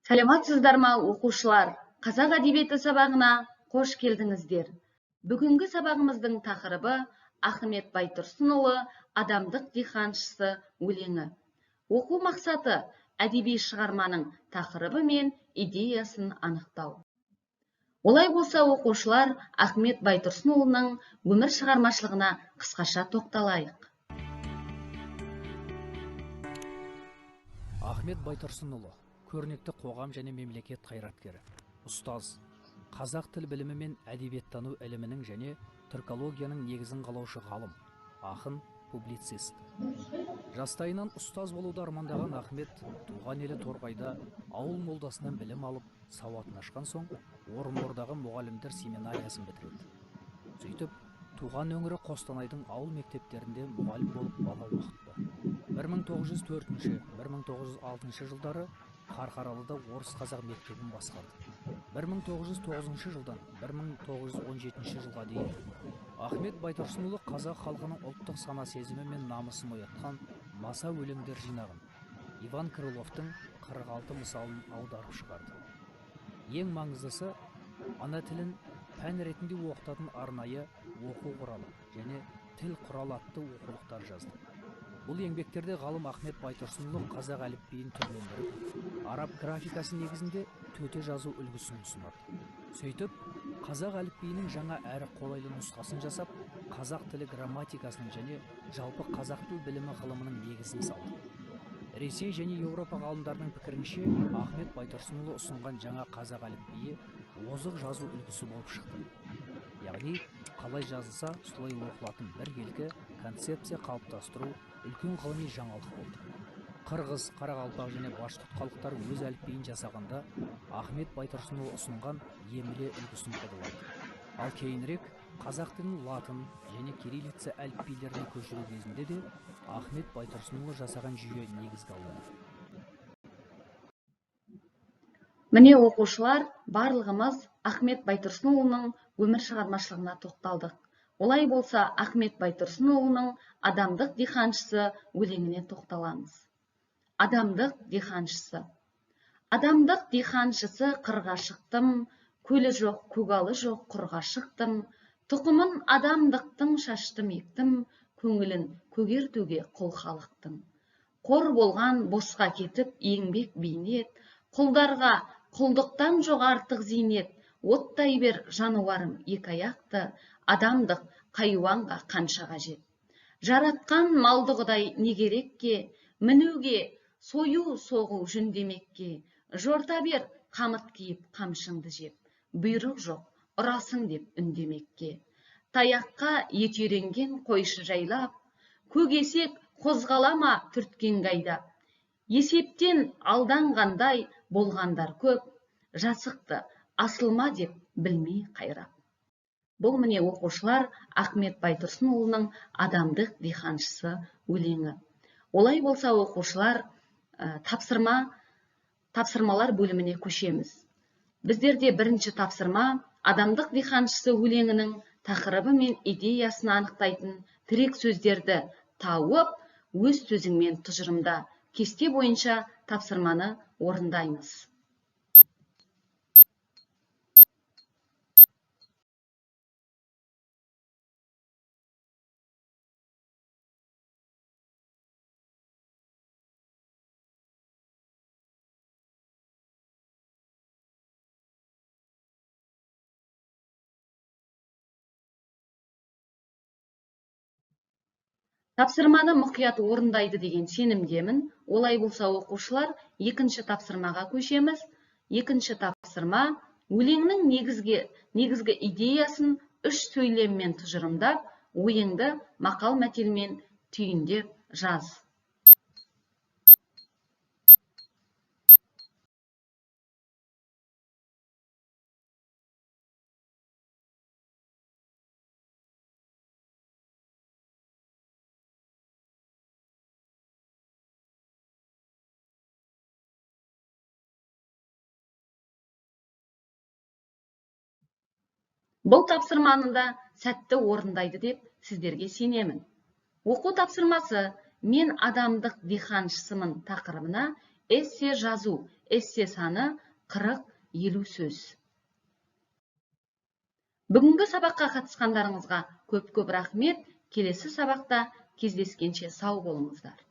Саламатсыздар ма, оқушылар? Қазақ әдебиеті сабағына қош келдіңіздер. Бүгінгі сабағымыздың тақырыбы Ахмет Байтұрсынұлы «Адамдық диханшысы» өлеңі. Оқу мақсаты әдеби шығарманың тақырыбы мен идеясын анықтау. Олай болса, оқушылар Ахмет Байтұрсынұлының өмір шығармашылығына қысқаша тоқталайық. Ахмет Байтұрсынұлы көрнекті қоғам және мемлекет қайраткері, ұстаз, қазақ тіл білімі мен әдебиеттану ілімінің және түркологияның негізін қалаушы ғалым, ақын, публицист. Жастайынан ұстаз болуды армандаған Ахмет туған елі Торғайда ауыл молдасынан білім алып, сауатын ашқан соң Орынбордағы мұғалімдер семинариясын бітіреді. Сөйтіп, туған өңірі Қостанайдың ауыл мектептерінде мұғалім болып бала оқытты. 1904-1906 жылдары Қарқаралыда орыс-қазақ мектебін басқарды. 1909 жылдан 1917 жылға дейін Ахмет Байтұрсынұлы қазақ халқының ұлттық сана сезімі мен намысын оятқан маса өлеңдер жинағын Иван Крыловтың 46 мысалын аударып шығарды. Ең маңыздысы, ана тілін пән ретінде оқытатын арнайы оқу құралы және тіл құралы атты оқулықтар жазды. Бұл еңбектерде ғалым Ахмет Байтұрсынұлы қазақ әліпбиін түрлендіріп, араб графикасы негізінде төте жазу үлгісін ұсынады. Сөйтіп, қазақ әліпбиінің жаңа әрі қолайлы нұсқасын жасап, қазақ тілі грамматикасының және жалпы қазақ тіл білімі ғылымының негізін салды. Ресей және Еуропа ғалымдарының пікірінше, Ахмет Байтұрсынұлы ұсынған жаңа қазақ әліпбиі озық жазу үлгісі болып шықты. Яғни, қалай жазылса, солай оқылатын біркелкі концепция қалыптастыру үлкен ғылыми жаңалық болды. Қырғыз, қарақалпақ және башқұрт халықтары өз әліпбиін жасағанда Ахмет Байтұрсынұлы ұсынған емле үлгісін пайдаланды. Ал кейінірек қазақ тілін латын және кириллица әліпбилеріне көшіру кезінде де Ахмет Байтұрсынұлы жасаған жүйе негізге алынды. Міне, оқушылар, барлығымыз Ахмет Байтұрсынұлының өмір шығармашылығына тоқталдық. Олай болса, Ахмет Байтұрсынұлының «Адамдық диханшысы» өлеңіне тоқталамыз. Адамдық диханшысы. Адамдық диханшысы қырға шықтым, көлі жоқ, көгалы жоқ, құрға шықтым. Тұқымын адамдықтың шаштым ектім, көңілін көгертуге құл халықтың. Қор болған босқа кетіп еңбек бейнет, құлдарға құлдықтан жоқ артық зейнет. Оттай бер жануарым екі аяқты, адамдық хайуанға қанша қажет. Жаратқан малды Құдай не керекке, мінуге, сою соғу жүндемекке. Жорта бер қамыт киіп қамшыңды жеп, бұйрық жоқ ұрасың деп үндемекке. Таяққа ет үйренген қойшы жайлап, көгесек қозғалама түрткен қайда. Есептен алданғандай болғандар көп, жасықты асылма деп білмей қайрап. Бұл міне, оқушылар, Ахмет Байтұрсынұлының «Адамдық диханшысы» өлеңі. Олай болса, оқушылар, тапсырмалар бөліміне көшеміз. Біздерде бірінші тапсырма «Адамдық диханшысы» өлеңінің тақырыбы мен идеясын анықтайтын тірек сөздерді тауып, өз сөзіңмен тұжырымда. Кесте бойынша тапсырманы орындаймыз. Тапсырманы мұқият орындайды деген сенімдемін. Олай болса, оқушылар, екінші тапсырмаға көшеміз. Екінші тапсырма өлеңнің негізгі идеясын үш сөйлеммен тұжырымдап, ойыңды мақал мәтелмен түйіндеп жаз. Бұл тапсырманы да сәтті орындайды деп сіздерге сенемін. Оқу тапсырмасы «Мен адамдық диханшысымын» тақырыбына эссе жазу, эссе саны 40-50 сөз. Бүгінгі сабаққа қатысқандарыңызға көп-көп рахмет. Келесі сабақта кездескенше сау болыңыздар.